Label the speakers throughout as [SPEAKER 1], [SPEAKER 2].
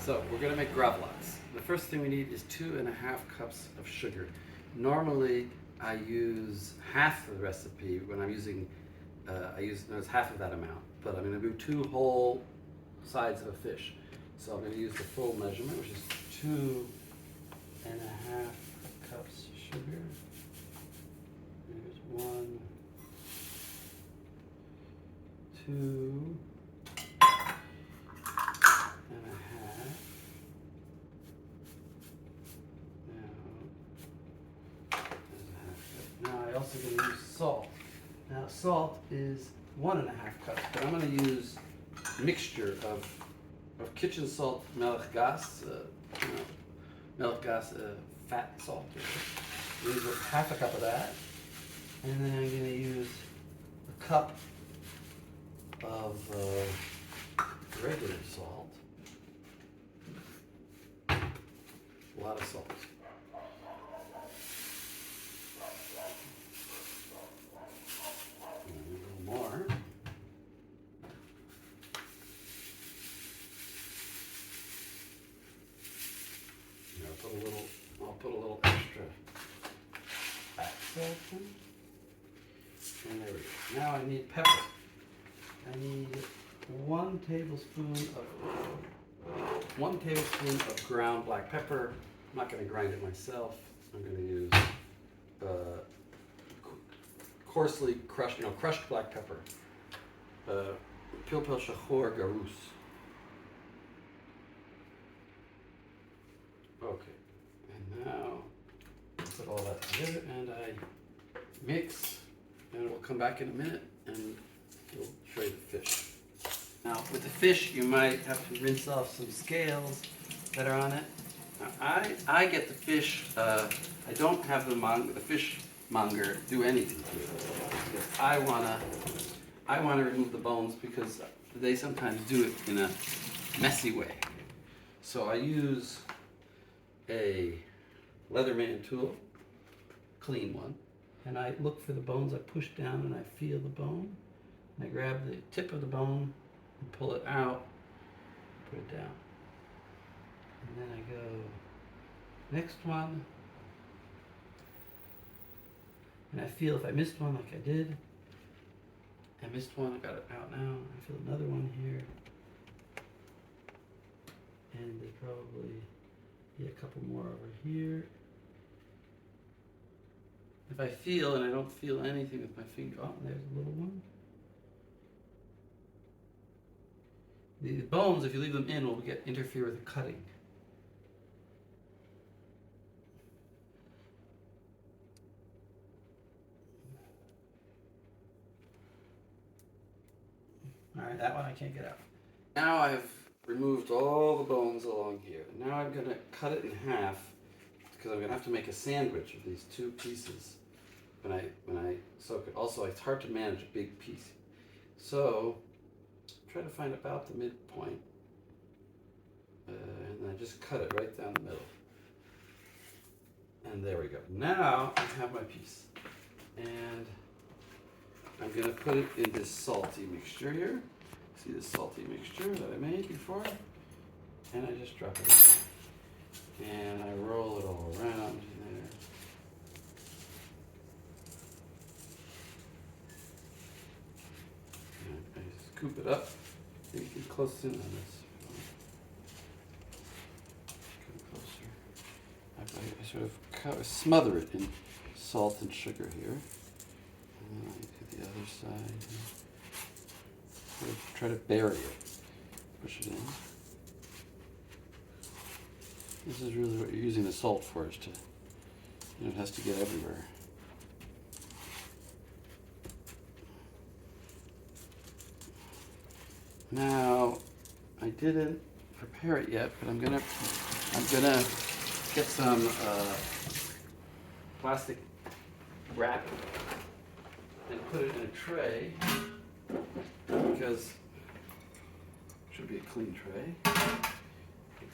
[SPEAKER 1] So we're going to make gravlax. The first thing we need is 2.5 cups of sugar. Normally I use half of the recipe when I'm using, I use half of that amount, but I'm going to do 2 whole sides of a fish. So I'm going to use the full measurement, which is 2.5 cups of sugar. There's 1, 2. Now I also going to use salt. Now salt is 1.5 cups, but I'm going to use a mixture of kitchen salt, melech gas, fat salt. Use half a cup of that, and then I'm going to use a cup of regular salt. A lot of salt. More. I'll put a little extra bath salt in. And there we go. Now I need pepper. I need 1 tablespoon of ground black pepper. I'm not going to grind it myself. I'm going to use coarsely crushed, crushed black pepper. Pilpil shachor garus. Okay, and now put all that together and I mix, and we'll come back in a minute and we'll show you the fish. Now with the fish, you might have to rinse off some scales that are on it. Now I get the fish. I don't have the fishmonger do anything to it. Because I wanna remove the bones because they sometimes do it in a messy way. So I use a Leatherman tool, clean one, and I look for the bones. I push down and I feel the bone. And I grab the tip of the bone and pull it out, put it down. And then I go, next one. And I feel if I missed one like I did. I missed one, I got it out now. I feel another one here. And there's probably a couple more over here. If I feel and I don't feel anything with my finger, oh, there's a little one. The bones, if you leave them in, will interfere with the cutting. All right, that one I can't get out. Now I've removed all the bones along here. Now I'm going to cut it in half because I'm going to have to make a sandwich of these 2 pieces when I soak it. Also, it's hard to manage a big piece. So try to find about the midpoint, and I just cut it right down the middle. And there we go. Now I have my piece, and I'm going to put it in this salty mixture here. See this salty mixture that I made before? And I just drop it in. And I roll it all around there. And I scoop it up. You can get close in on this. Come closer. I sort of smother it in salt and sugar here. And then I do the other side. Try to bury it. Push it in. This is really what you're using the salt for, is to, it has to get everywhere. Now, I didn't prepare it yet, but I'm gonna get some plastic wrap and put it in a tray, because it should be a clean tray.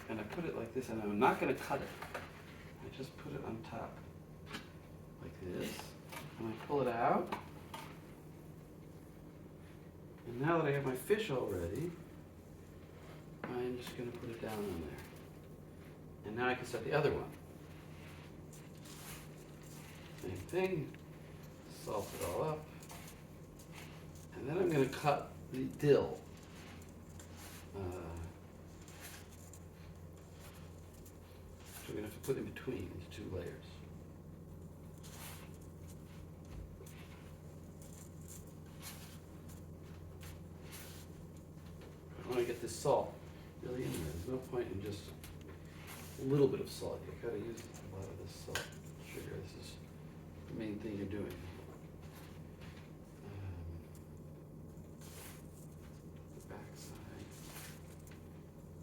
[SPEAKER 1] And I put it like this, and I'm not going to cut it. I just put it on top like this, and I pull it out. And now that I have my fish all ready, I'm just going to put it down on there. And now I can start the other one. Same thing. Salt it all up. And then I'm going to cut the dill. So we're going to have to put in between these two layers. I want to get this salt really in there. There's no point in just a little bit of salt. You've got to use a lot of this salt, sugar. This is the main thing you're doing. The back side.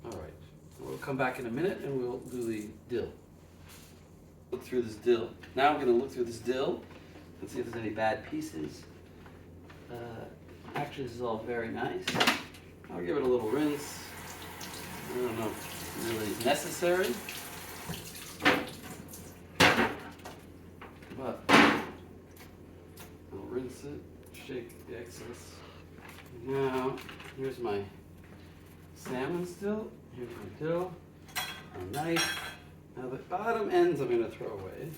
[SPEAKER 1] All right. We'll come back in a minute and we'll do the dill. Look through this dill. Now I'm going to look through this dill and see if there's any bad pieces. Actually, this is all very nice. I'll give it a little rinse. I don't know if it really is necessary, but I'll rinse it, shake the excess. Now, here's my salmon still. Here's my dill, my knife. Now the bottom ends I'm going to throw away.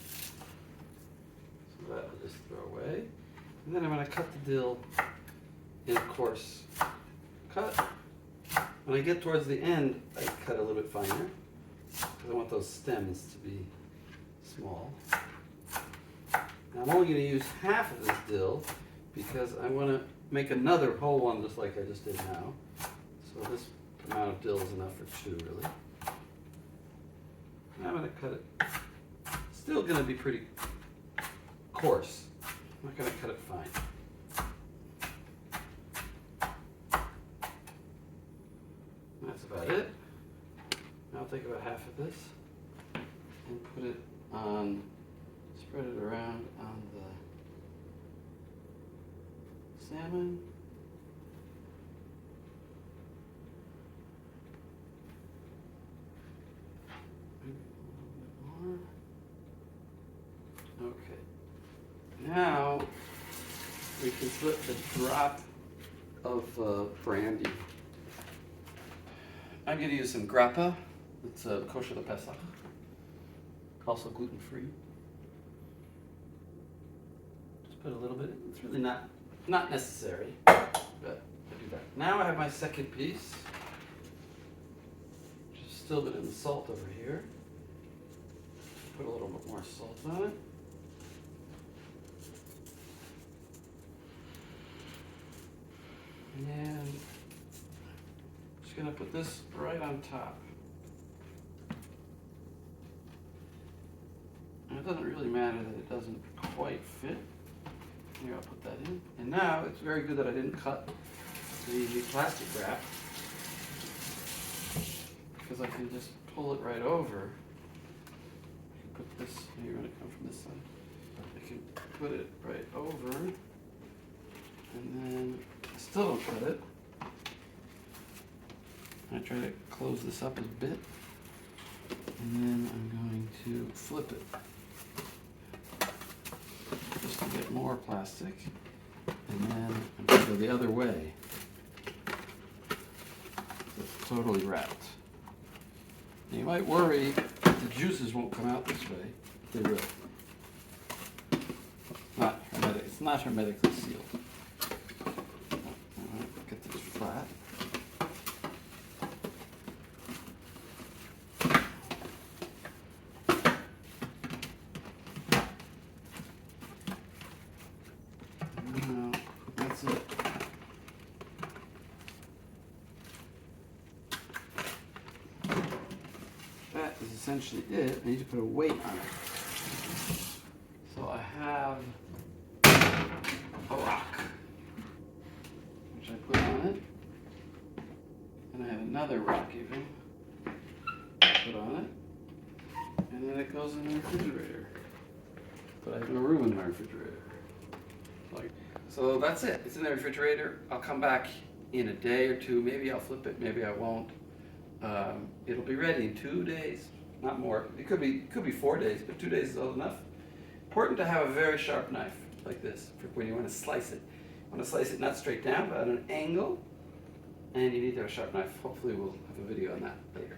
[SPEAKER 1] So that I'll just throw away. And then I'm going to cut the dill in a coarse cut. When I get towards the end, I cut a little bit finer because I want those stems to be small. Now I'm only going to use half of this dill because I want to make another whole one just like I just did now. So this amount of dill is enough for two, really. And I'm going to cut it. Still going to be pretty coarse. I'm not going to cut it fine. That's about it. Now I'll take about half of this and put it on, spread it around on the salmon. Maybe a little bit more. Okay. Now we can slip a drop of brandy. I'm going to use some grappa. It's kosher Pesach, also gluten-free. Just put a little bit. It's really not necessary, but I do that. Now I have my second piece, which is still a bit in the salt over here. Put a little bit more salt on it. And just going to put this right on top. And it doesn't really matter that it doesn't quite fit. Here, I'll put that in. And now it's very good that I didn't cut the plastic wrap because I can just pull it right over. I can put this, you're going to come from this side. I can put it right over and then I still don't cut it. I try to close this up a bit, and then I'm going to flip it just to get more plastic, and then I'm going to go the other way. It's totally wrapped. Now you might worry that the juices won't come out this way. They will. It's not hermetically sealed. All right, get this flat. That is essentially it. I need to put a weight on it. So I have a rock, which I put on it. And I have another rock even, put on it. And then it goes in the refrigerator. But I have no room in my refrigerator. So that's it. It's in the refrigerator. I'll come back in a day or two. Maybe I'll flip it, maybe I won't. It'll be ready in 2 days, not more. It could be 4 days, but 2 days is all enough. Important to have a very sharp knife like this for when you want to slice it. You want to slice it not straight down, but at an angle. and you need to have a sharp knife. Hopefully we'll have a video on that later.